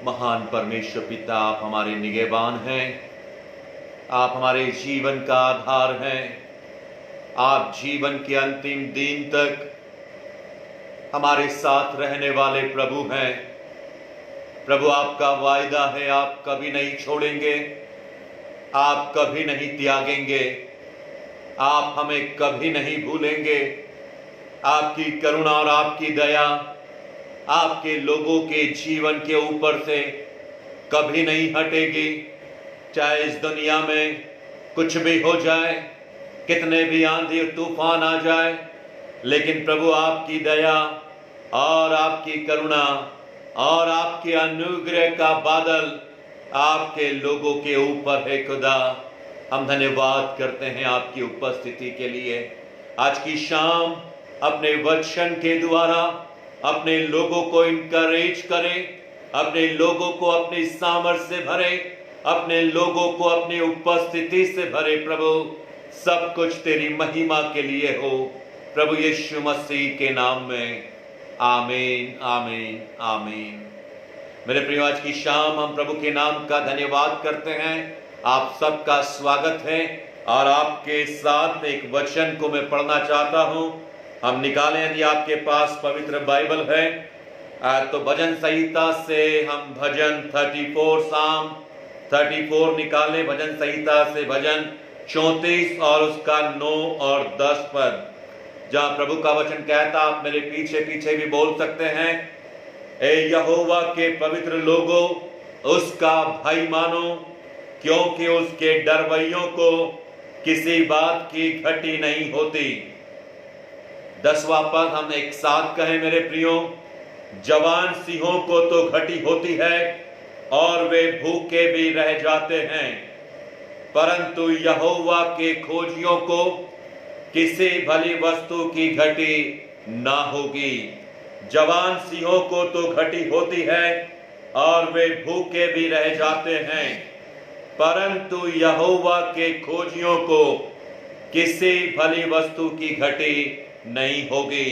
महान परमेश्वर पिता, आप हमारे निगहबान हैं, आप हमारे जीवन का आधार हैं, आप जीवन के अंतिम दिन तक हमारे साथ रहने वाले प्रभु हैं। प्रभु, आपका वायदा है, आप कभी नहीं छोड़ेंगे, आप कभी नहीं त्यागेंगे, आप हमें कभी नहीं भूलेंगे। आपकी करुणा और आपकी दया आपके लोगों के जीवन के ऊपर से कभी नहीं हटेगी। चाहे इस दुनिया में कुछ भी हो जाए, कितने भी आंधी और तूफान आ जाए, लेकिन प्रभु आपकी दया और आपकी करुणा और आपके अनुग्रह का बादल आपके लोगों के ऊपर है। खुदा, हम धन्यवाद करते हैं आपकी उपस्थिति के लिए। आज की शाम अपने वचन के द्वारा अपने लोगों को इनकरेज करें, अपने लोगों को अपनी सामर्थ से भरे, अपने लोगों को अपनी उपस्थिति से भरे। प्रभु, सब कुछ तेरी महिमा के लिए हो, प्रभु यीशु मसीह के नाम में, आमीन, आमीन, आमीन। मेरे प्रिय, आज की शाम हम प्रभु के नाम का धन्यवाद करते हैं। आप सबका स्वागत है और आपके साथ एक वचन को मैं पढ़ना चाहता हूं। हम निकालें, यदि आपके पास पवित्र बाइबल है तो भजन संहिता से हम भजन 34, साम 34 निकालें। भजन संहिता से भजन 34 और उसका 9 और 10 पद, जहां प्रभु का वचन कहता, आप मेरे पीछे पीछे भी बोल सकते हैं। ए यहोवा के पवित्र लोगों, उसका भय मानो, क्योंकि उसके डरवैयों को किसी बात की घटी नहीं होती। 10वां पद हम एक साथ कहें मेरे प्रियो। जवान सिंहों को तो घटी होती है और वे भूखे भी रह जाते हैं, परंतु यहोवा के खोजियों को किसी भली वस्तु की घटी ना होगी। जवान सिंहों को तो घटी होती है और वे भूखे भी रह जाते हैं, परंतु यहोवा के खोजियों को किसी भली वस्तु की घटी नहीं होगी।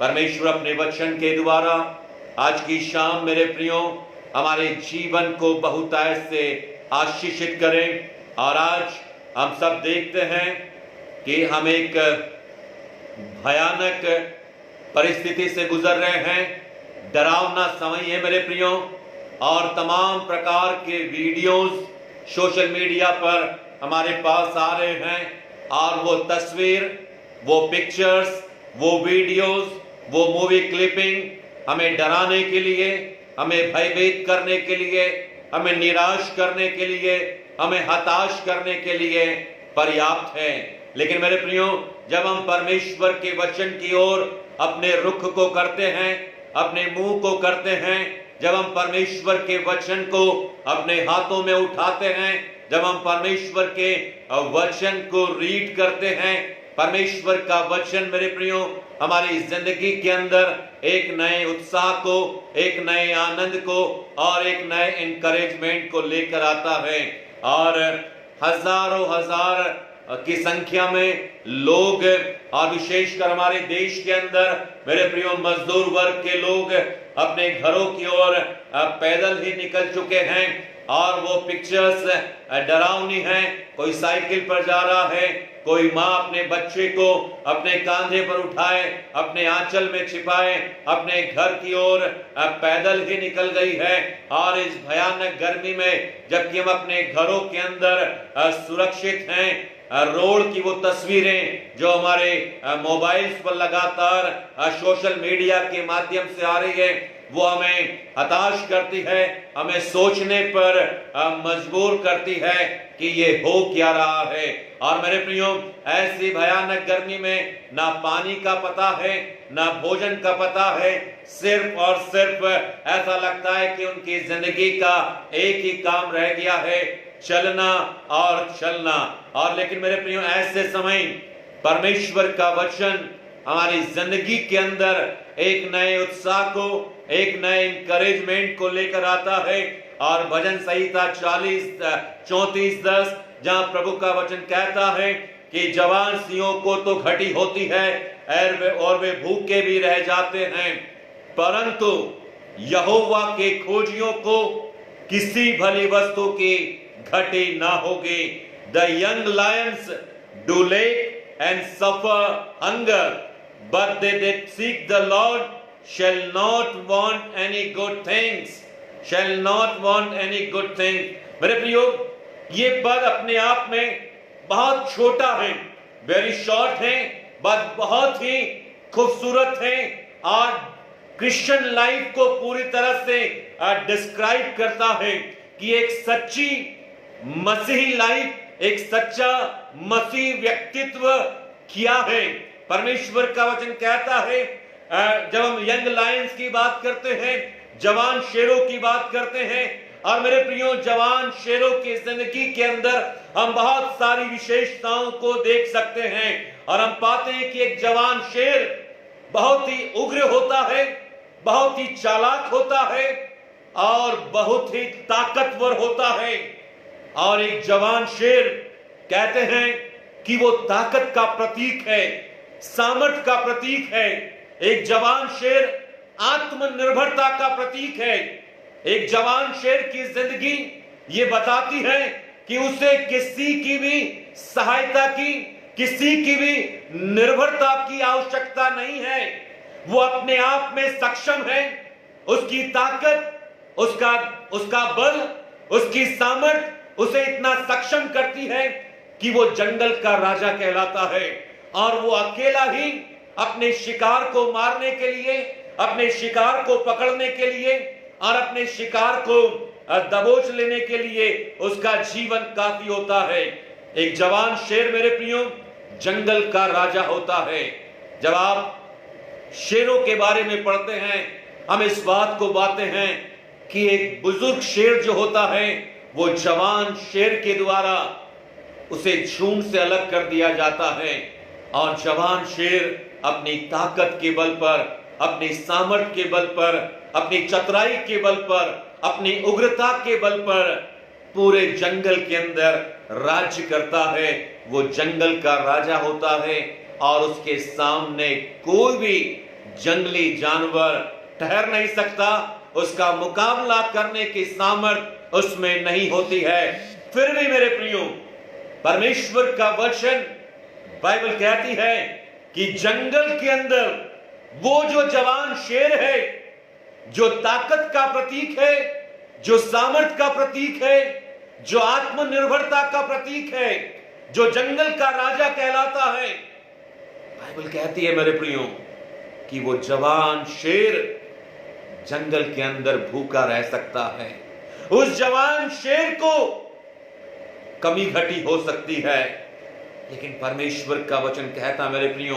परमेश्वर अपने वचन के द्वारा आज की शाम मेरे प्रियो हमारे जीवन को बहुतायत से आशीषित करें। और आज हम सब देखते हैं कि हम एक भयानक परिस्थिति से गुजर रहे हैं, डरावना समय है मेरे प्रियो, और तमाम प्रकार के वीडियोस सोशल मीडिया पर हमारे पास आ रहे हैं, और वो तस्वीर, वो पिक्चर्स, वो वीडियोस, वो मूवी क्लिपिंग हमें डराने के लिए, हमें भयभीत करने के लिए, हमें निराश करने के लिए, हमें हताश करने के लिए पर्याप्त है। लेकिन मेरे प्रियो, जब हम परमेश्वर के वचन की ओर अपने रुख को करते हैं, अपने मुंह को करते हैं, जब हम परमेश्वर के वचन को अपने हाथों में उठाते हैं, जब हम परमेश्वर के वचन को रीड करते हैं, परमेश्वर का वचन मेरे प्रियो हमारी जिंदगी के अंदर एक नए उत्साह को, एक नए आनंद को और एक नए एनकरेजमेंट को लेकर आता है। और हजारों हजार की संख्या में लोग, और विशेषकर हमारे देश के अंदर मेरे प्रियो मजदूर वर्ग के लोग अपने घरों की ओर पैदल ही निकल चुके हैं, और वो पिक्चर्स डरावनी हैं। कोई साइकिल पर जा रहा है, कोई माँ अपने बच्चे को अपने कांधे पर उठाए, अपने आंचल में छिपाए, अपने घर की ओर पैदल ही निकल गई है। और इस भयानक गर्मी में जबकि हम अपने घरों के अंदर सुरक्षित हैं, रोड की वो तस्वीरें जो हमारे मोबाइल्स पर लगातार सोशल मीडिया के माध्यम से आ रही है, वो हमें हताश करती है, हमें सोचने पर मजबूर करती है कि ये हो क्या रहा है। और मेरे प्रियो, ऐसी भयानक गर्मी में ना पानी का पता है, ना भोजन का पता है, सिर्फ और सिर्फ ऐसा लगता है कि उनकी जिंदगी का एक ही काम रह गया है, चलना और चलना। और लेकिन मेरे प्रियो, ऐसे समय परमेश्वर का वचन हमारी जिंदगी के अंदर एक नए उत्साह को, एक नए इंकरेजमेंट को लेकर आता है। और भजन संहिता 40:34-10 जहां प्रभु का वचन कहता है कि जवान सिंहों को तो घटी होती है और वे भूखे भी रह जाते हैं, परंतु यहोवा के खोजियों को किसी भली वस्तु की घटी ना होगी। The young Lions do lake and suffer hunger, but they that seek the Lord shall not want any good things, shall not want any good things। मेरे प्रियो, ये पद अपने आप में बहुत छोटा है, वेरी शॉर्ट है, बट बहुत ही खूबसूरत है, और क्रिश्चियन लाइफ को पूरी तरह से डिस्क्राइब करता है कि एक सच्ची मसीही लाइफ, एक सच्चा मसीह व्यक्तित्व क्या है। परमेश्वर का वचन कहता है, जब हम यंग लायंस की बात करते हैं, जवान शेरों की बात करते हैं, और मेरे प्रियो, जवान शेरों की जिंदगी के अंदर हम बहुत सारी विशेषताओं को देख सकते हैं। और हम पाते हैं कि एक जवान शेर बहुत ही उग्र होता है, बहुत ही चालाक होता है, और बहुत ही ताकतवर होता है। और एक जवान शेर कहते हैं कि वो ताकत का प्रतीक है, सामर्थ्य का प्रतीक है। एक जवान शेर आत्मनिर्भरता का प्रतीक है। एक जवान शेर की जिंदगी ये बताती है कि उसे किसी की भी सहायता की, किसी की भी निर्भरता की आवश्यकता नहीं है। वो अपने आप में सक्षम है। उसकी ताकत, उसका बल, उसकी सामर्थ्य उसे इतना सक्षम करती है कि वो जंगल का राजा कहलाता है। और वो अकेला ही अपने शिकार को मारने के लिए, अपने शिकार को पकड़ने के लिए और अपने शिकार को दबोच लेने के लिए उसका जीवन काफी होता है। एक जवान शेर मेरे प्रियो जंगल का राजा होता है। जब आप शेरों के बारे में पढ़ते हैं, हम इस बात को पाते हैं कि एक बुजुर्ग शेर जो होता है वो जवान शेर के द्वारा उसे झुंड से अलग कर दिया जाता है। और जवान शेर अपनी ताकत के बल पर, अपनी सामर्थ्य के बल पर, अपनी चतुराई के बल पर, अपनी उग्रता के बल पर पूरे जंगल के अंदर राज्य करता है। वो जंगल का राजा होता है और उसके सामने कोई भी जंगली जानवर ठहर नहीं सकता, उसका मुकाबला करने की सामर्थ उसमें नहीं होती है। फिर भी मेरे प्रियो, परमेश्वर का वचन बाइबल कहती है कि जंगल के अंदर वो जो जवान शेर है, जो ताकत का प्रतीक है, जो सामर्थ का प्रतीक है, जो आत्मनिर्भरता का प्रतीक है, जो जंगल का राजा कहलाता है, बाइबल कहती है मेरे प्रियो कि वो जवान शेर जंगल के अंदर भूखा रह सकता है। उस जवान शेर को कमी घटी हो सकती है, लेकिन परमेश्वर का वचन कहता मेरे प्रियो,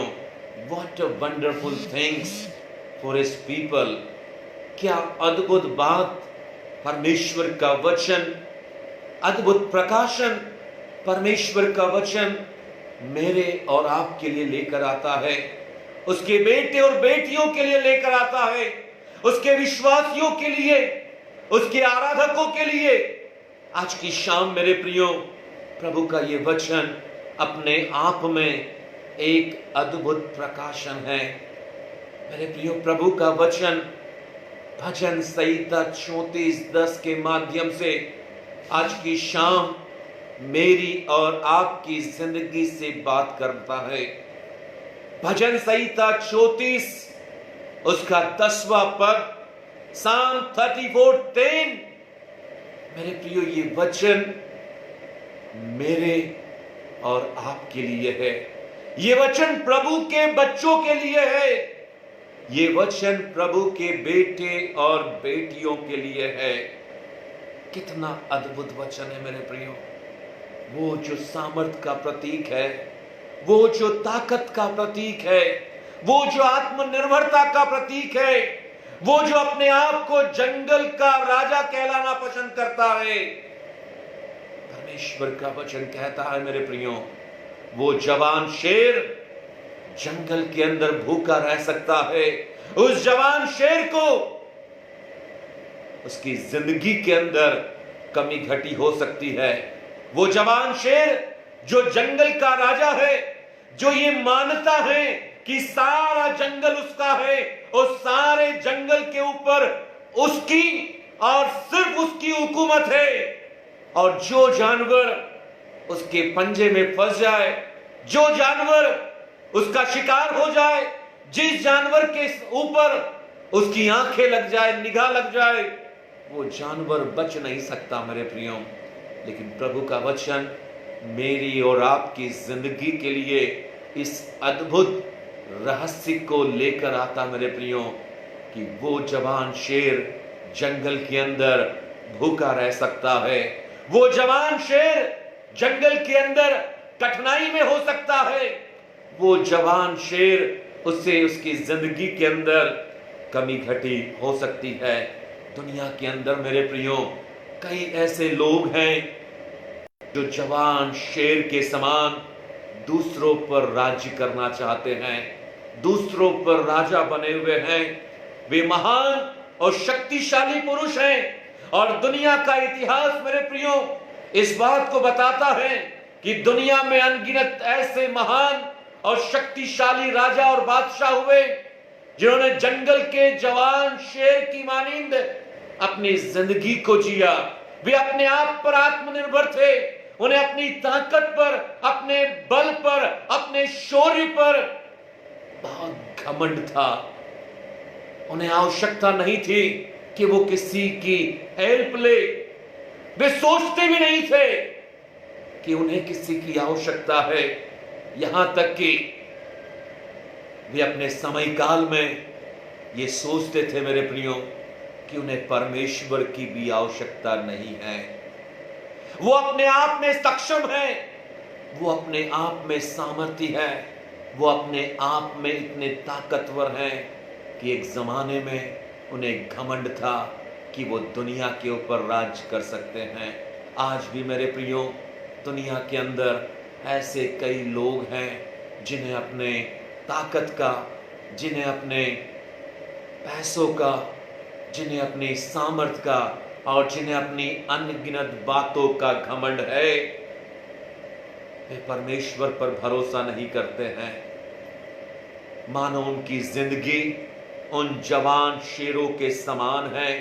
what a wonderful things for his people. क्या अद्भुत बात परमेश्वर का वचन, अद्भुत प्रकाशन परमेश्वर का वचन मेरे और आपके लिए लेकर आता है, उसके बेटे और बेटियों के लिए लेकर आता है, उसके विश्वासियों के लिए, उसके आराधकों के लिए। आज की शाम मेरे प्रियो, प्रभु का ये वचन अपने आप में एक अद्भुत प्रकाशन है। मेरे प्रियो, प्रभु का वचन भजन संहिता 34:10 के माध्यम से आज की शाम मेरी और आपकी जिंदगी से बात करता है। भजन संहिता 34 उसका 10वां पद, Psalm 34:10। मेरे प्रियो, ये वचन मेरे और आपके लिए है। ये वचन प्रभु के बच्चों के लिए है। ये वचन प्रभु के बेटे और बेटियों के लिए है। कितना अद्भुत वचन है मेरे प्रियो। वो जो सामर्थ का प्रतीक है, वो जो ताकत का प्रतीक है, वो जो आत्मनिर्भरता का प्रतीक है, वो जो अपने आप को जंगल का राजा कहलाना पसंद करता है, परमेश्वर का वचन कहता है मेरे प्रियो, वो जवान शेर जंगल के अंदर भूखा रह सकता है। उस जवान शेर को उसकी जिंदगी के अंदर कमी घटी हो सकती है। वो जवान शेर जो जंगल का राजा है, जो ये मानता है कि सारा जंगल उसका है, उस सारे जंगल के ऊपर उसकी और सिर्फ उसकी हुकूमत है, और जो जानवर उसके पंजे में फंस जाए, जो जानवर उसका शिकार हो जाए, जिस जानवर के ऊपर उसकी आंखें लग जाए, निगाह लग जाए, वो जानवर बच नहीं सकता मेरे प्रियो। लेकिन प्रभु का वचन मेरी और आपकी जिंदगी के लिए इस अद्भुत रहस्य को लेकर आता मेरे प्रियो कि वो जवान शेर जंगल के अंदर भूखा रह सकता है। वो जवान शेर जंगल के अंदर कठिनाई में हो सकता है। वो जवान शेर, उससे उसकी जिंदगी के अंदर कमी घटी हो सकती है। दुनिया के अंदर मेरे प्रियो कई ऐसे लोग हैं जो जवान शेर के समान दूसरों पर राज्य करना चाहते हैं, दूसरों पर राजा बने हुए हैं। वे महान और शक्तिशाली पुरुष हैं, और दुनिया का इतिहास मेरे प्रियो इस बात को बताता है कि दुनिया में अनगिनत ऐसे महान और शक्तिशाली राजा और बादशाह हुए जिन्होंने जंगल के जवान शेर की मानिंद अपनी जिंदगी को जिया। वे अपने आप पर आत्मनिर्भर थे। उन्हें अपनी ताकत पर, अपने बल पर, अपने शौर्य पर बहुत घमंड था। उन्हें आवश्यकता नहीं थी कि वो किसी की हेल्प ले। वे सोचते भी नहीं थे कि उन्हें किसी की आवश्यकता है। यहां तक कि वे अपने समय काल में ये सोचते थे मेरे प्रियो कि उन्हें परमेश्वर की भी आवश्यकता नहीं है। वो अपने आप में सक्षम है, वो अपने आप में सामर्थ्य है, वो अपने आप में इतने ताकतवर हैं कि एक जमाने में उन्हें घमंड था कि वो दुनिया के ऊपर राज कर सकते हैं। आज भी मेरे प्रियो दुनिया के अंदर ऐसे कई लोग हैं जिन्हें अपने ताकत का, जिन्हें अपने पैसों का, जिन्हें अपनी सामर्थ का और जिन्हें अपनी अनगिनत बातों का घमंड है। वे परमेश्वर पर भरोसा नहीं करते हैं। मानो उनकी जिंदगी उन जवान शेरों के समान है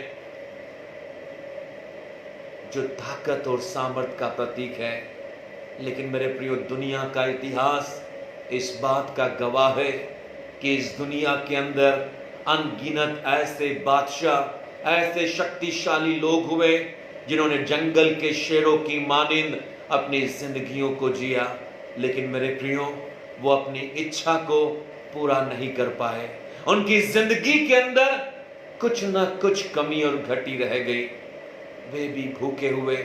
जो ताकत और सामर्थ का प्रतीक है। लेकिन मेरे प्रियो, दुनिया का इतिहास इस बात का गवाह है कि इस दुनिया के अंदर अनगिनत ऐसे बादशाह, ऐसे शक्तिशाली लोग हुए जिन्होंने जंगल के शेरों की मानिंद अपनी जिंदगियों को जिया, लेकिन मेरे प्रियो वो अपनी इच्छा को पूरा नहीं कर पाए। उनकी जिंदगी के अंदर कुछ न कुछ कमी और घटी रह गई। वे भी भूखे हुए।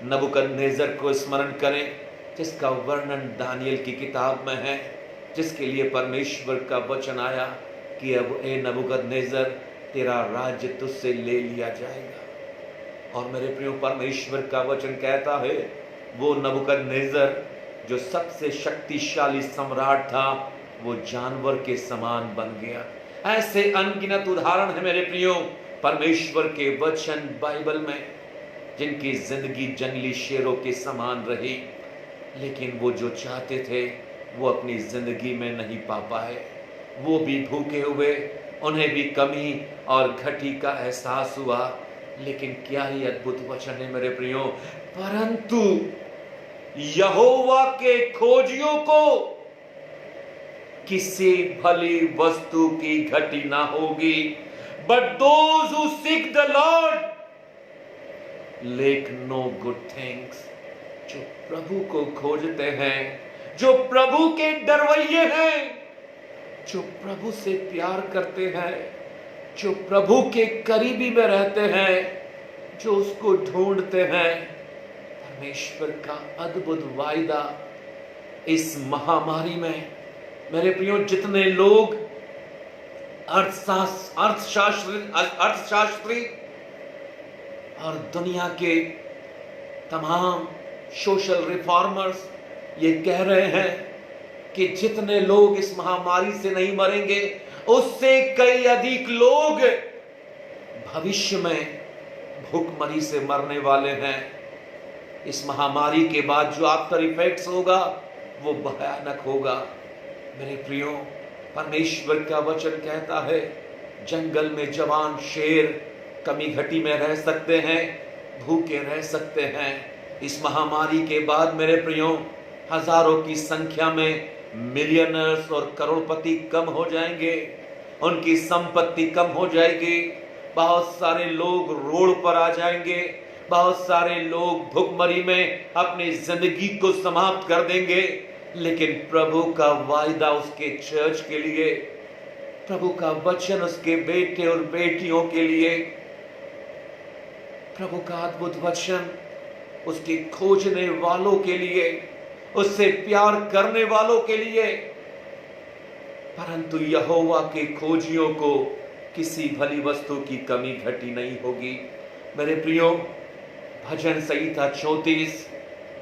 नबूकदनेस्सर को स्मरण करें जिसका वर्णन दानियल की किताब में है, जिसके लिए परमेश्वर का वचन आया कि अब ए नबूकदनेस्सर, तेरा राज्य तुझसे ले लिया जाएगा। और मेरे प्रियो, परमेश्वर का वचन कहता है वो नबूकदनेस्सर जो सबसे शक्तिशाली सम्राट था, वो जानवर के समान बन गया। ऐसे अनगिनत उदाहरण है मेरे प्रियो परमेश्वर के वचन बाइबल में, जिनकी जिंदगी जंगली शेरों के समान रही, लेकिन वो जो चाहते थे वो अपनी जिंदगी में नहीं पा पाए। वो भी भूखे हुए, उन्हें भी कमी और घटी का एहसास हुआ। लेकिन क्या ही अद्भुत वचन है मेरे प्रियो, परंतु यहोवा के खोजियों को किसी भली वस्तु की घटी ना होगी। But those who seek the lord lack no good things. जो प्रभु को खोजते हैं, जो प्रभु के डरवैये हैं, जो प्रभु से प्यार करते हैं, जो प्रभु के करीबी में रहते हैं, जो उसको ढूंढते हैं, परमेश्वर का अद्भुत वायदा इस महामारी में मेरे प्रियो, जितने लोग अर्थशास्त्री और दुनिया के तमाम सोशल रिफॉर्मर्स ये कह रहे हैं कि जितने लोग इस महामारी से नहीं मरेंगे, उससे कई अधिक लोग भविष्य में भूखमरी से मरने वाले हैं। इस महामारी के बाद जो आफ्टर इफेक्ट्स होगा वो भयानक होगा। मेरे प्रियो, परमेश्वर का वचन कहता है जंगल में जवान शेर कमी घटी में रह सकते हैं, भूखे रह सकते हैं। इस महामारी के बाद मेरे प्रियो, हजारों की संख्या में मिलियनर्स और करोड़पति कम हो जाएंगे, उनकी संपत्ति कम हो जाएगी, बहुत सारे लोग रोड पर आ जाएंगे, बहुत सारे लोग भूखमरी में अपनी जिंदगी को समाप्त कर देंगे। लेकिन प्रभु का वायदा उसके चर्च के लिए, प्रभु का वचन उसके बेटे और बेटियों के लिए, प्रभु का अद्भुत वचन उसके खोजने वालों के लिए, उससे प्यार करने वालों के लिए। परंतु यहोवा के खोजियों को किसी भली वस्तु की कमी घटी नहीं होगी। मेरे प्रियो, भजन संहिता 34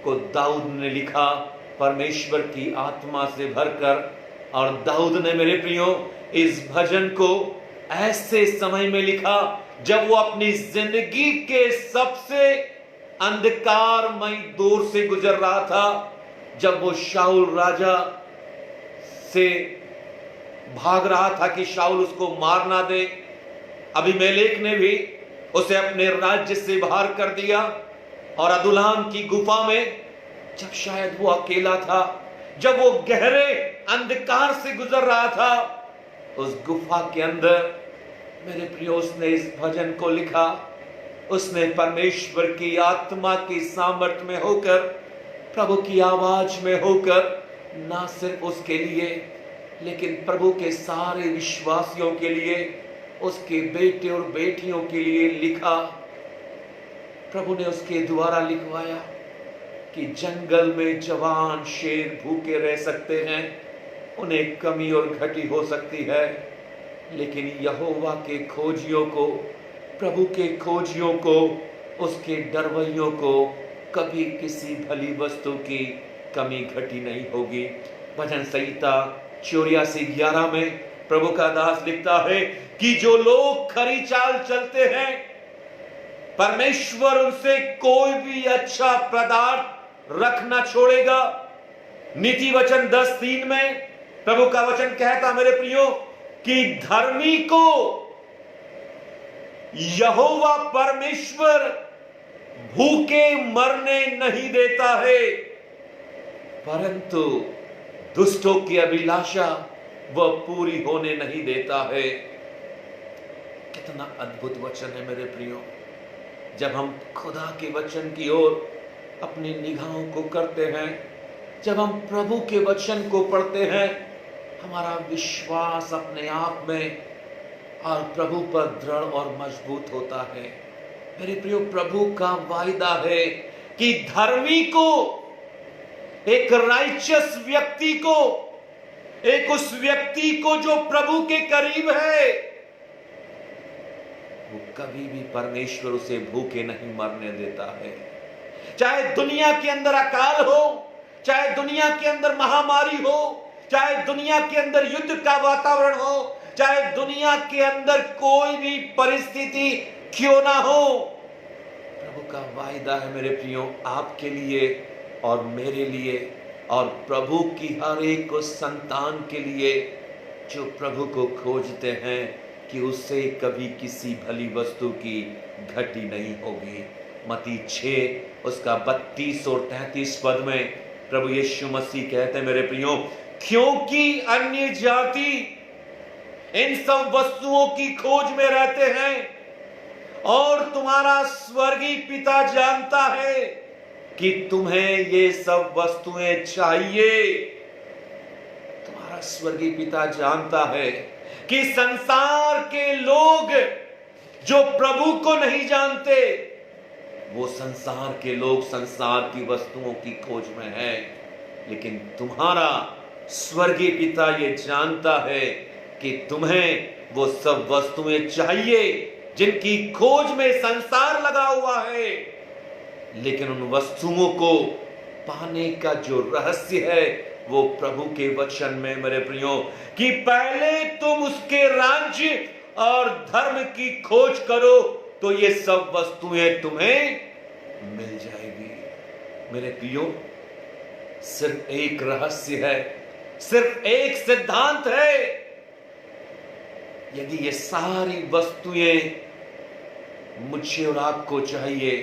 को दाऊद ने लिखा परमेश्वर की आत्मा से भरकर, और दाऊद ने मेरे प्रियो इस भजन को ऐसे समय में लिखा जब वो अपनी जिंदगी के सबसे अंधकारमय दौर से गुजर रहा था, जब वो शाऊल राजा से भाग रहा था कि शाऊल उसको मार ना दे। अबीमेलेक ने भी उसे अपने राज्य से बाहर कर दिया, और अदुल्लाम की गुफा में जब शायद वो अकेला था, जब वो गहरे अंधकार से गुजर रहा था, उस गुफा के अंदर मेरे प्रियो उसने इस भजन को लिखा। उसने परमेश्वर की आत्मा की सामर्थ्य में होकर, प्रभु की आवाज में होकर, ना सिर्फ उसके लिए लेकिन प्रभु के सारे विश्वासियों के लिए, उसके बेटे और बेटियों के लिए लिखा। प्रभु ने उसके द्वारा लिखवाया कि जंगल में जवान शेर भूखे रह सकते हैं, उन्हें कमी और घटी हो सकती है, लेकिन यहोवा के खोजियों को, प्रभु के खोजियों को, उसके डरवैयों को कभी किसी भली वस्तु की कमी घटी नहीं होगी। भजन संहिता 84:11 में प्रभु का दास लिखता है कि जो लोग खरी चाल चलते हैं, परमेश्वर उनसे कोई भी अच्छा पदार्थ रखना छोड़ेगा। नीति वचन 10:3 में प्रभु का वचन कहता मेरे प्रियो कि धर्मी को यहोवा परमेश्वर भूखे मरने नहीं देता है, परंतु दुष्टों की अभिलाषा वह पूरी होने नहीं देता है। कितना अद्भुत वचन है मेरे प्रियो। जब हम खुदा के वचन की ओर अपनी निगाहों को करते हैं, जब हम प्रभु के वचन को पढ़ते हैं, हमारा विश्वास अपने आप में और प्रभु पर दृढ़ और मजबूत होता है। मेरे प्रियो, प्रभु का वायदा है कि धर्मी को, एक राइचियस व्यक्ति को, एक उस व्यक्ति को जो प्रभु के करीब है, वो कभी भी परमेश्वर उसे भूखे नहीं मरने देता है। चाहे दुनिया के अंदर अकाल हो, चाहे दुनिया के अंदर महामारी हो, चाहे दुनिया के अंदर युद्ध का वातावरण हो, चाहे दुनिया के अंदर कोई भी परिस्थिति क्यों ना हो, प्रभु का वायदा है मेरे प्रियो, आपके लिए और मेरे लिए और प्रभु की हर एक उस संतान के लिए जो प्रभु को खोजते हैं, कि उससे कभी किसी भली वस्तु की घटी नहीं होगी। मत्ती 6 उसका 32 और 33 पद में प्रभु यीशु मसीह कहते हैं मेरे प्रियो, क्योंकि अन्य जाति इन सब वस्तुओं की खोज में रहते हैं और तुम्हारा स्वर्गीय पिता जानता है कि तुम्हें ये सब वस्तुएं चाहिए। तुम्हारा स्वर्गीय पिता जानता है कि संसार के लोग जो प्रभु को नहीं जानते, वो संसार के लोग संसार की वस्तुओं की खोज में हैं, लेकिन तुम्हारा स्वर्गीय पिता ये जानता है कि तुम्हें वो सब वस्तुएं चाहिए जिनकी खोज में संसार लगा हुआ है। लेकिन उन वस्तुओं को पाने का जो रहस्य है वो प्रभु के वचन में मेरे प्रियो, कि पहले तुम उसके राज्य और धर्म की खोज करो तो ये सब वस्तुएं तुम्हें मिल जाएगी। मेरे प्रियो, सिर्फ एक रहस्य है, सिर्फ एक सिद्धांत है। यदि ये सारी वस्तुएं मुझे और आपको चाहिए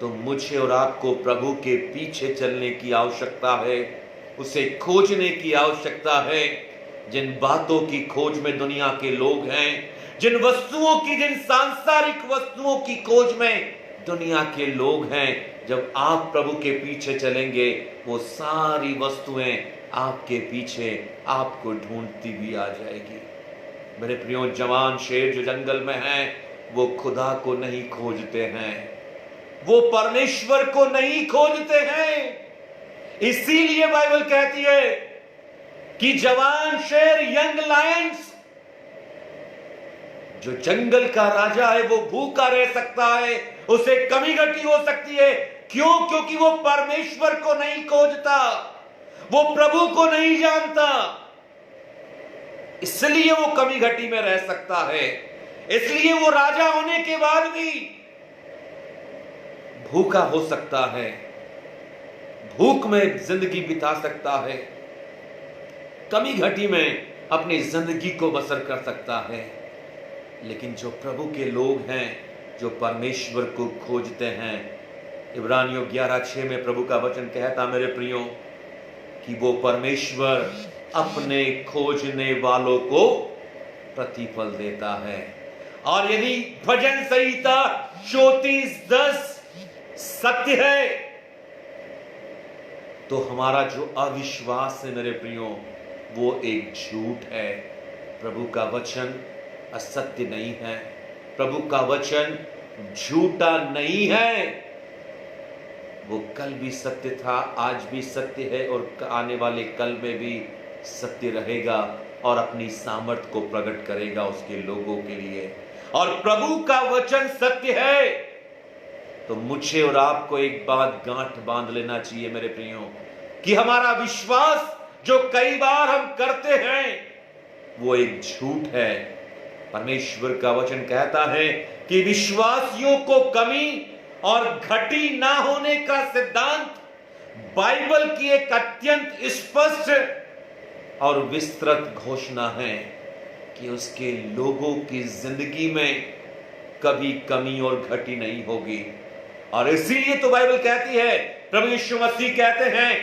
तो मुझे और आपको प्रभु के पीछे चलने की आवश्यकता है, उसे खोजने की आवश्यकता है। जिन बातों की खोज में दुनिया के लोग हैं, जिन वस्तुओं की, जिन सांसारिक वस्तुओं की खोज में दुनिया के लोग हैं, जब आप प्रभु के पीछे चलेंगे वो सारी वस्तुएं आपके पीछे आपको ढूंढती भी आ जाएगी। मेरे प्रियो, जवान शेर जो जंगल में हैं वो खुदा को नहीं खोजते हैं, वो परमेश्वर को नहीं खोजते हैं। इसीलिए बाइबल कहती है कि जवान शेर, यंग लायंस, जो जंगल का राजा है वो भूखा रह सकता है, उसे कमी घटी हो सकती है। क्यों? क्योंकि वो परमेश्वर को नहीं खोजता, वो प्रभु को नहीं जानता, इसलिए वो कमी घटी में रह सकता है। इसलिए वो राजा होने के बाद भी भूखा हो सकता है, भूख में जिंदगी बिता सकता है, कमी घटी में अपनी जिंदगी को बसर कर सकता है। लेकिन जो प्रभु के लोग हैं, जो परमेश्वर को खोजते हैं, इब्रानियों 11:6 में प्रभु का वचन कहता मेरे प्रियो कि वो परमेश्वर अपने खोजने वालों को प्रतिफल देता है। और यदि भजन संहिता 34:10 सत्य है तो हमारा जो अविश्वास है मेरे प्रियो वो एक झूठ है। प्रभु का वचन असत्य नहीं है, प्रभु का वचन झूठा नहीं है। वो कल भी सत्य था, आज भी सत्य है और आने वाले कल में भी सत्य रहेगा और अपनी सामर्थ को प्रकट करेगा उसके लोगों के लिए। और प्रभु का वचन सत्य है तो मुझे और आपको एक बात गांठ बांध लेना चाहिए मेरे प्रियो, कि हमारा विश्वास जो कई बार हम करते हैं वो एक झूठ है। परमेश्वर का वचन कहता है कि विश्वासियों को कमी और घटी ना होने का सिद्धांत बाइबल की एक अत्यंत स्पष्ट और विस्तृत घोषणा है कि उसके लोगों की जिंदगी में कभी कमी और घटी नहीं होगी। और इसीलिए तो बाइबल कहती है, प्रभु यीशु मसीह कहते हैं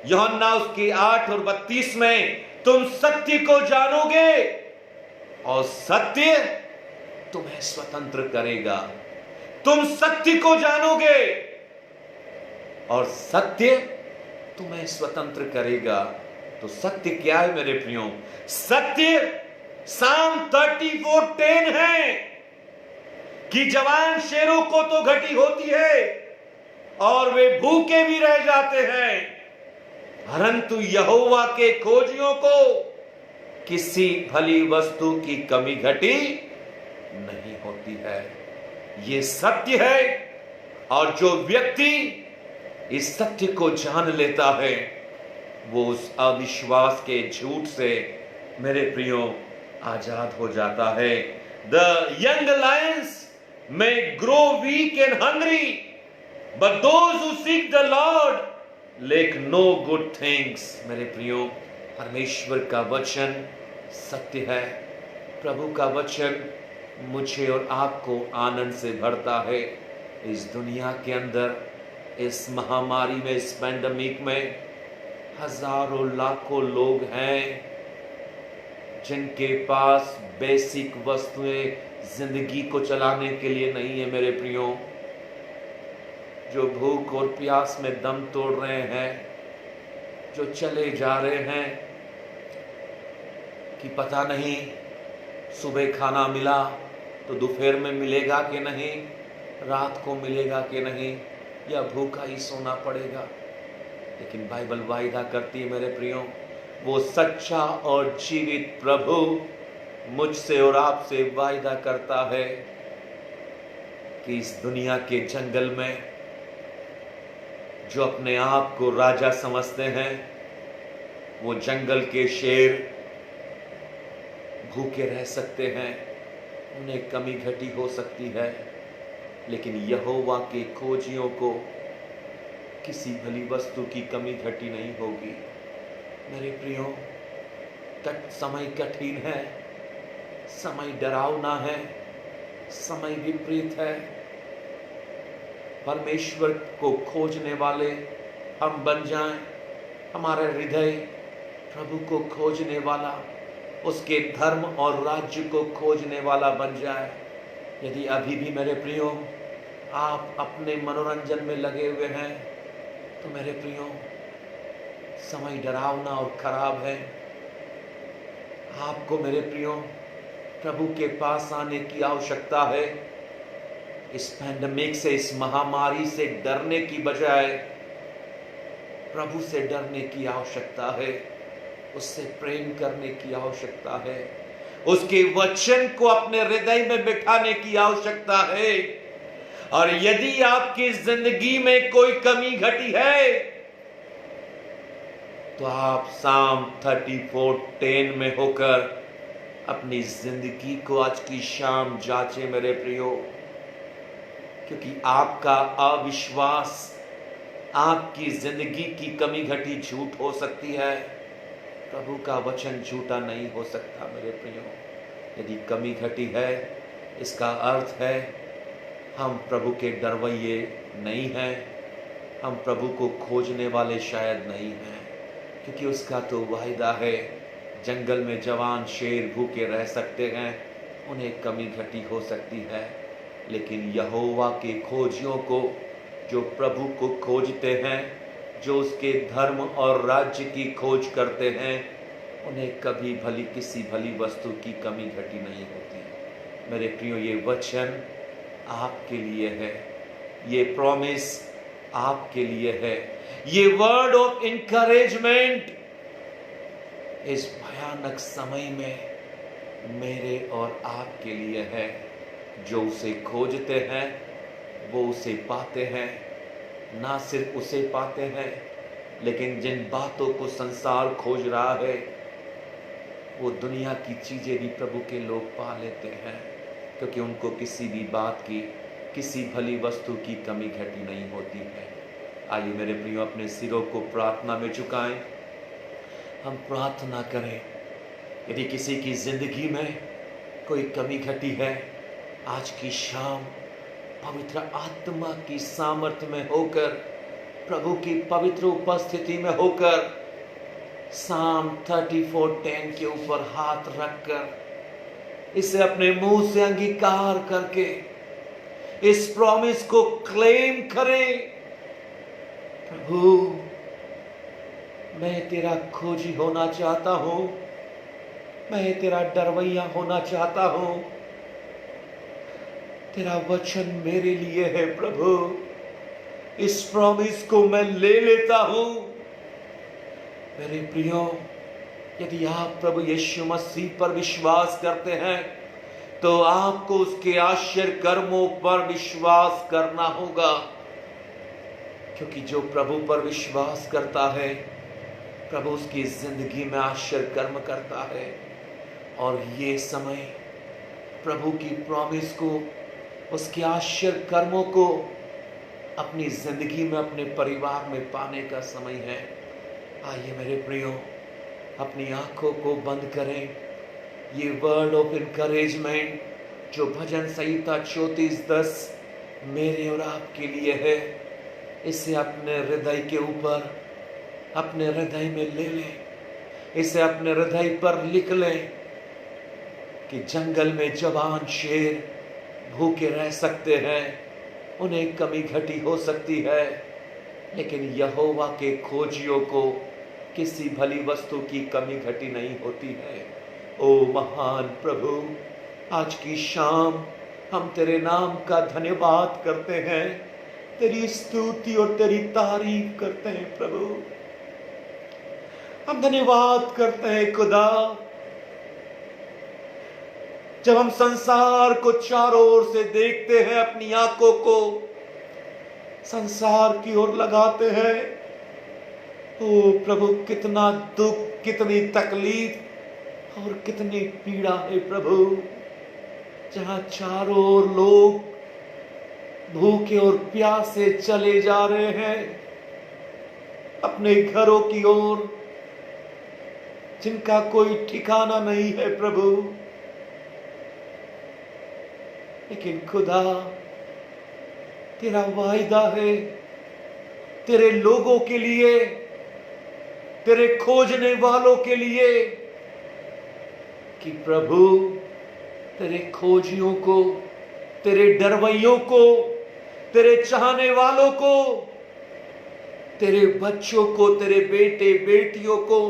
यूहन्ना उसके 8 और 32 में, तुम सत्य को जानोगे और सत्य तुम्हें स्वतंत्र करेगा। तुम सत्य को जानोगे और सत्य तुम्हें स्वतंत्र करेगा। तो सत्य क्या है मेरे प्रियो? सत्य साम 34:10 है कि जवान शेरों को तो घटी होती है और वे भूखे भी रह जाते हैं, परंतु यहोवा के खोजियों को किसी भली वस्तु की कमी घटी नहीं होती है। यह सत्य है, और जो व्यक्ति इस सत्य को जान लेता है वो उस अविश्वास के झूठ से मेरे प्रियो आजाद हो जाता है। The young Lions may grow weak and hungry, but those who seek the Lord lack no good things। मेरे प्रियो, परमेश्वर का वचन सत्य है। प्रभु का वचन मुझे और आपको आनंद से भरता है। इस दुनिया के अंदर, इस महामारी में, इस पैंडेमिक में हजारों लाखों लोग हैं जिनके पास बेसिक वस्तुएं जिंदगी को चलाने के लिए नहीं है मेरे प्रियो, जो भूख और प्यास में दम तोड़ रहे हैं, जो चले जा रहे हैं कि पता नहीं सुबह खाना मिला तो दोपहर में मिलेगा कि नहीं, रात को मिलेगा कि नहीं, या भूखा ही सोना पड़ेगा। लेकिन बाइबल वायदा करती है मेरे प्रियो, वो सच्चा और जीवित प्रभु मुझसे और आपसे वायदा करता है कि इस दुनिया के जंगल में जो अपने आप को राजा समझते हैं, वो जंगल के शेर भूखे रह सकते हैं, उन्हें कमी घटी हो सकती है, लेकिन यहोवा के खोजियों को किसी भली वस्तु की कमी घटी नहीं होगी। मेरे प्रियो, समय कठिन है, समय डरावना है, समय विपरीत है। परमेश्वर को खोजने वाले हम बन जाएं, हमारा हृदय प्रभु को खोजने वाला, उसके धर्म और राज्य को खोजने वाला बन जाए। यदि अभी भी मेरे प्रियो आप अपने मनोरंजन में लगे हुए हैं, तो मेरे प्रियो समय डरावना और खराब है। आपको मेरे प्रियो प्रभु के पास आने की आवश्यकता है। इस पैंडेमिक से, इस महामारी से डरने की बजाय प्रभु से डरने की आवश्यकता है, उससे प्रेम करने की आवश्यकता है, उसके वचन को अपने हृदय में बिठाने की आवश्यकता है। और यदि आपकी जिंदगी में कोई कमी घटी है तो आप साम 34:10 में होकर अपनी जिंदगी को आज की शाम जांचे मेरे प्रियो, क्योंकि आपका अविश्वास आपकी जिंदगी की कमी घटी झूठ हो सकती है, प्रभु का वचन झूठा नहीं हो सकता मेरे प्रियो। यदि कमी घटी है, इसका अर्थ है हम प्रभु के डरवैये नहीं हैं, हम प्रभु को खोजने वाले शायद नहीं हैं, क्योंकि उसका तो वायदा है जंगल में जवान शेर भूखे रह सकते हैं, उन्हें कमी घटी हो सकती है, लेकिन यहोवा के खोजियों को, जो प्रभु को खोजते हैं, जो उसके धर्म और राज्य की खोज करते हैं, उन्हें कभी किसी भली वस्तु की कमी घटी नहीं होती। मेरे प्रियो, ये वचन आपके लिए है, ये प्रॉमिस आपके लिए है, ये वर्ड ऑफ इनकरेजमेंट इस भयानक समय में मेरे और आपके लिए है। जो उसे खोजते हैं वो उसे पाते हैं, ना सिर्फ उसे पाते हैं, लेकिन जिन बातों को संसार खोज रहा है वो दुनिया की चीजें भी प्रभु के लोग पा लेते हैं, क्योंकि उनको किसी भी बात की, किसी भली वस्तु की कमी घटी नहीं होती है। आइए मेरे प्रियो, अपने सिरों को प्रार्थना में झुकाएं। हम प्रार्थना करें, यदि किसी की जिंदगी में कोई कमी घटी है, आज की शाम पवित्र आत्मा की सामर्थ्य में होकर, प्रभु की पवित्र उपस्थिति में होकर, साम 34:10 के ऊपर हाथ रखकर इसे अपने मुंह से अंगीकार करके इस प्रॉमिस को क्लेम करें। प्रभु, मैं तेरा खोजी होना चाहता हूं, मैं तेरा डरवैया होना चाहता हूं। तेरा वचन मेरे लिए है प्रभु, इस प्रॉमिस को मैं ले लेता हूं। मेरे प्रियो, यदि आप प्रभु यीशु मसीह पर विश्वास करते हैं तो आपको उसके आश्चर्य कर्मों पर विश्वास करना होगा, क्योंकि जो प्रभु पर विश्वास करता है, प्रभु उसकी जिंदगी में आश्चर्य कर्म करता है। और ये समय प्रभु की प्रॉमिस को, उसके आश्चर्य कर्मों को अपनी जिंदगी में, अपने परिवार में पाने का समय है। आइए मेरे प्रियो, अपनी आंखों को बंद करें। ये वर्ड ऑफ इनकरेजमेंट जो भजन संहिता 34:10 मेरे और आपके लिए है, इसे अपने हृदय के ऊपर, अपने हृदय में ले लें। इसे अपने हृदय पर लिख लें कि जंगल में जवान शेर भूखे रह सकते हैं, उन्हें कमी घटी हो सकती है, लेकिन यहोवा के खोजियों को किसी भली वस्तु की कमी घटी नहीं होती है। ओ महान प्रभु, आज की शाम हम तेरे नाम का धन्यवाद करते हैं, तेरी स्तुति और तेरी तारीफ करते हैं। प्रभु, हम धन्यवाद करते हैं खुदा, जब हम संसार को चारों ओर से देखते हैं, अपनी आंखों को संसार की ओर लगाते हैं, ओ प्रभु, कितना दुख, कितनी तकलीफ और कितनी पीड़ा है प्रभु। जहां चारों ओर लोग भूखे और प्यासे चले जा रहे हैं अपने घरों की ओर, जिनका कोई ठिकाना नहीं है प्रभु। लेकिन खुदा, तेरा वायदा है तेरे लोगों के लिए, तेरे खोजने वालों के लिए, कि प्रभु तेरे खोजियों को, तेरे डरवैयों को, तेरे चाहने वालों को, तेरे बच्चों को, तेरे बेटे बेटियों को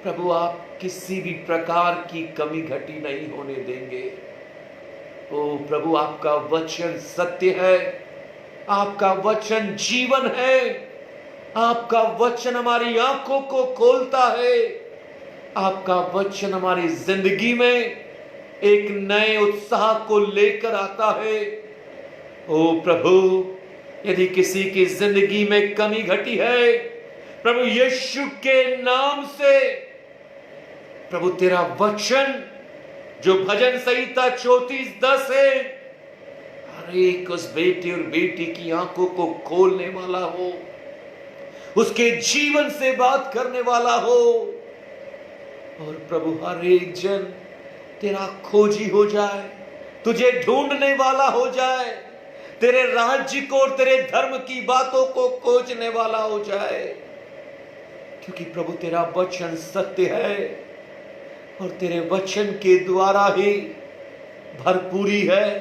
प्रभु आप किसी भी प्रकार की कमी घटी नहीं होने देंगे। ओ प्रभु, आपका वचन सत्य है, आपका वचन जीवन है, आपका वचन हमारी आंखों को खोलता है, आपका वचन हमारी जिंदगी में एक नए उत्साह को लेकर आता है। ओ प्रभु, यदि किसी की जिंदगी में कमी घटी है, प्रभु यीशु के नाम से, प्रभु तेरा वचन जो भजन संहिता 34:10 है, हर एक उस बेटे और बेटी की आंखों को खोलने वाला हो, उसके जीवन से बात करने वाला हो, और प्रभु हर एक जन तेरा खोजी हो जाए, तुझे ढूंढने वाला हो जाए, तेरे राज्य को और तेरे धर्म की बातों को खोजने वाला हो जाए। क्योंकि प्रभु तेरा वचन सत्य है और तेरे वचन के द्वारा ही भरपूरी है,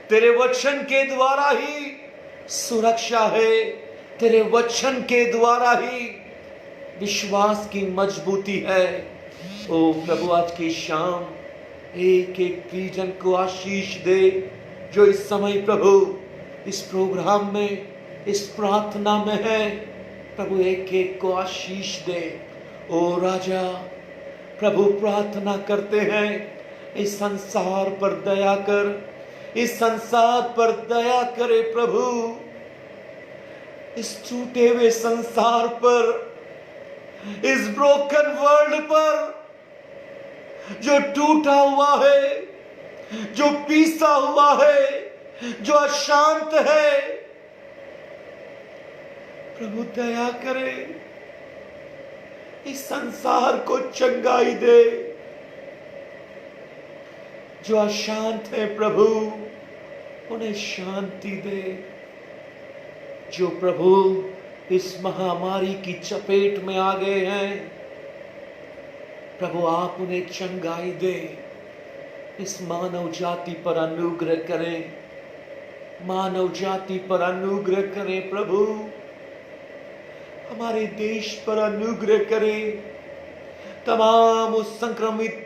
तेरे वचन के द्वारा ही सुरक्षा है, तेरे वचन के द्वारा ही विश्वास की मजबूती है। ओ प्रभु, आज की शाम एक एक प्रियजन को आशीष दे, जो इस समय प्रभु इस प्रोग्राम में, इस प्रार्थना में है। प्रभु एक एक को आशीष दे। ओ राजा, प्रभु प्रार्थना करते हैं, इस संसार पर दया कर, इस संसार पर दया करे प्रभु, इस टूटे हुए संसार पर, इस ब्रोकन वर्ल्ड पर, जो टूटा हुआ है, जो पीसा हुआ है, जो अशांत है, प्रभु दया करे। इस संसार को चंगाई दे। जो अशांत है प्रभु, उन्हें शांति दे। जो प्रभु इस महामारी की चपेट में आ गए हैं, प्रभु आप उन्हें चंगाई दे। इस मानव जाति पर अनुग्रह करें, मानव जाति पर अनुग्रह करें प्रभु। हमारे देश पर अनुग्रह करें, तमाम उस संक्रमित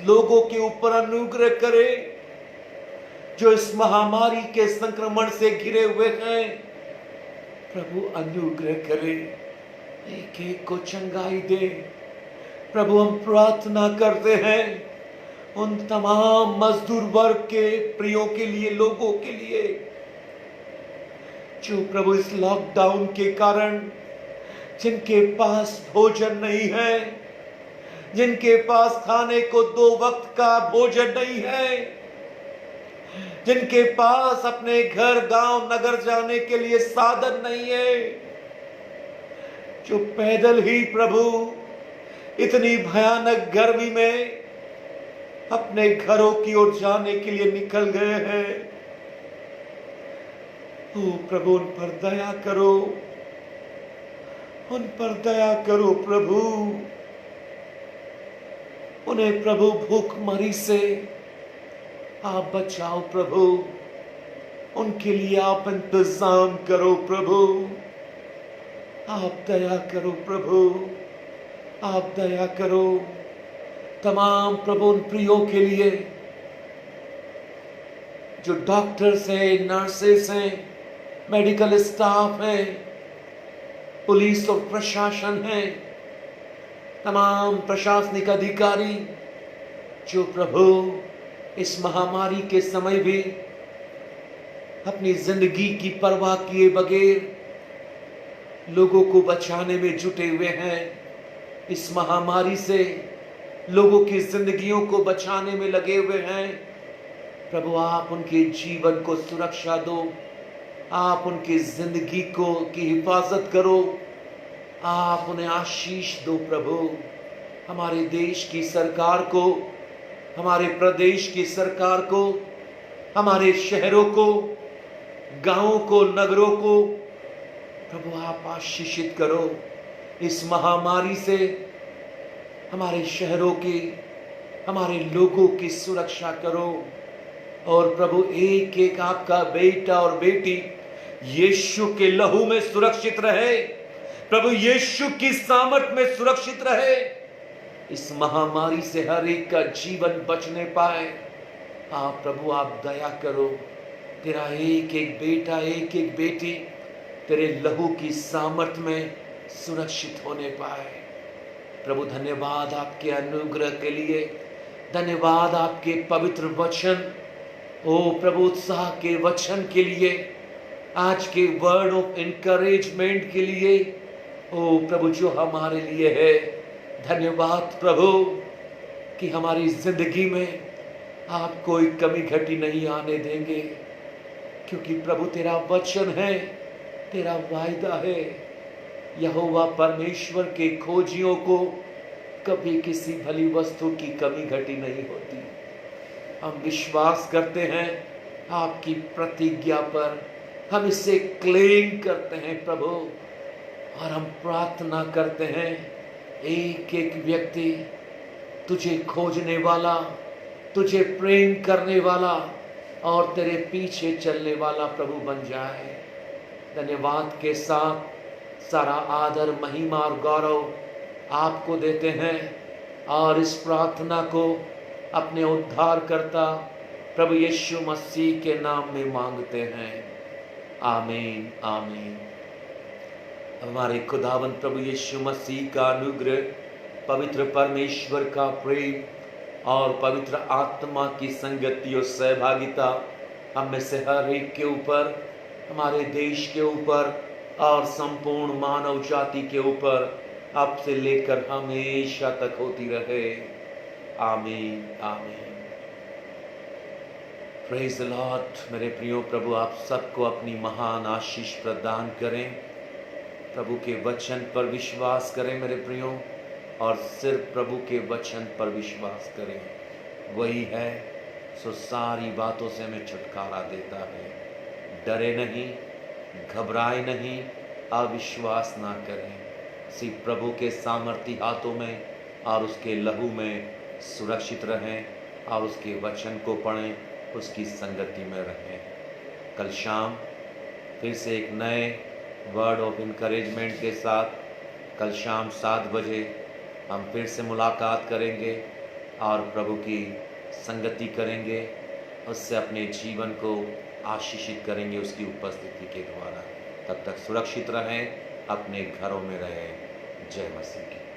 लोगों के ऊपर अनुग्रह करें जो इस महामारी के संक्रमण से घिरे हुए हैं। प्रभु अनुग्रह करें, एक एक को चंगाई दे। प्रभु हम प्रार्थना करते हैं उन तमाम मजदूर वर्ग के प्रियों के लिए, लोगों के लिए जो प्रभु इस लॉकडाउन के कारण जिनके पास भोजन नहीं है, जिनके पास खाने को 2 वक्त का भोजन नहीं है, जिनके पास अपने घर गांव नगर जाने के लिए साधन नहीं है, जो पैदल ही प्रभु इतनी भयानक गर्मी में अपने घरों की ओर जाने के लिए निकल गए हैं। ओ प्रभु उन पर दया करो, उन पर दया करो प्रभु। उन्हें प्रभु भूखमरी से आप बचाओ प्रभु। उनके लिए आप इंतजाम करो प्रभु। आप दया करो प्रभु, आप दया करो। तमाम प्रभु उन प्रियों के लिए जो डॉक्टर्स हैं, नर्सेस हैं, मेडिकल स्टाफ है, पुलिस और प्रशासन है, तमाम प्रशासनिक अधिकारी जो प्रभु इस महामारी के समय भी अपनी जिंदगी की परवाह किए बगैर लोगों को बचाने में जुटे हुए हैं। इस महामारी से लोगों की जिंदगियों को बचाने में लगे हुए हैं। प्रभु आप उनके जीवन को सुरक्षा दो, आप उनकी जिंदगी को की हिफाजत करो, आप उन्हें आशीष दो प्रभु। हमारे देश की सरकार को, हमारे प्रदेश की सरकार को, हमारे शहरों को, गांवों को, नगरों को प्रभु आप आशीषित करो। इस महामारी से हमारे शहरों की, हमारे लोगों की सुरक्षा करो। और प्रभु एक एक आपका बेटा और बेटी यीशु के लहू में सुरक्षित रहे, प्रभु यीशु की सामर्थ में सुरक्षित रहे। इस महामारी से हर एक का जीवन बचने पाए। आप प्रभु आप दया करो। तेरा एक एक बेटा, एक एक बेटी तेरे लहू की सामर्थ में सुरक्षित होने पाए। प्रभु धन्यवाद आपके अनुग्रह के लिए, धन्यवाद आपके पवित्र वचन, ओ प्रभु उत्साह के वचन के लिए, आज के वर्ड ऑफ एनकरेजमेंट के लिए, ओ प्रभु जो हमारे लिए है। धन्यवाद प्रभु कि हमारी जिंदगी में आप कोई कमी घटी नहीं आने देंगे, क्योंकि प्रभु तेरा वचन है, तेरा वायदा है। यहोवा परमेश्वर के खोजियों को कभी किसी भली वस्तु की कमी घटी नहीं होती। हम विश्वास करते हैं आपकी प्रतिज्ञा पर, हम इसे क्लेम करते हैं प्रभु, और हम प्रार्थना करते हैं एक एक व्यक्ति तुझे खोजने वाला, तुझे प्रेम करने वाला और तेरे पीछे चलने वाला प्रभु बन जाए। धन्यवाद के साथ सारा आदर, महिमा और गौरव आपको देते हैं, और इस प्रार्थना को अपने उद्धारकर्ता प्रभु यीशु मसीह के नाम में मांगते हैं। आमीन, आमीन। हमारे खुदावंद प्रभु यीशु मसीह का अनुग्रह, पवित्र परमेश्वर का प्रेम और पवित्र आत्मा की संगति और सहभागिता हम में से हर एक के ऊपर, हमारे देश के ऊपर और संपूर्ण मानव जाति के ऊपर अब से लेकर हमेशा तक होती रहे। आमीन, आमीन। Praise the Lord. मेरे प्रियो, प्रभु आप सबको अपनी महान आशीष प्रदान करें। प्रभु के वचन पर विश्वास करें मेरे प्रियो। और सिर्फ प्रभु के वचन पर विश्वास करें, वही है सो सारी बातों से हमें छुटकारा देता है। डरे नहीं, घबराए नहीं, अविश्वास ना करें, सिर्फ प्रभु के सामर्थी हाथों में और उसके लहू में सुरक्षित रहें और उसके वचन को पढ़ें, उसकी संगति में रहें। कल शाम फिर से एक नए वर्ड ऑफ इनकरेजमेंट के साथ कल शाम 7 बजे हम फिर से मुलाकात करेंगे और प्रभु की संगति करेंगे, उससे अपने जीवन को आशीषित करेंगे उसकी उपस्थिति के द्वारा। तब तक सुरक्षित रहें, अपने घरों में रहें। जय मसीह की।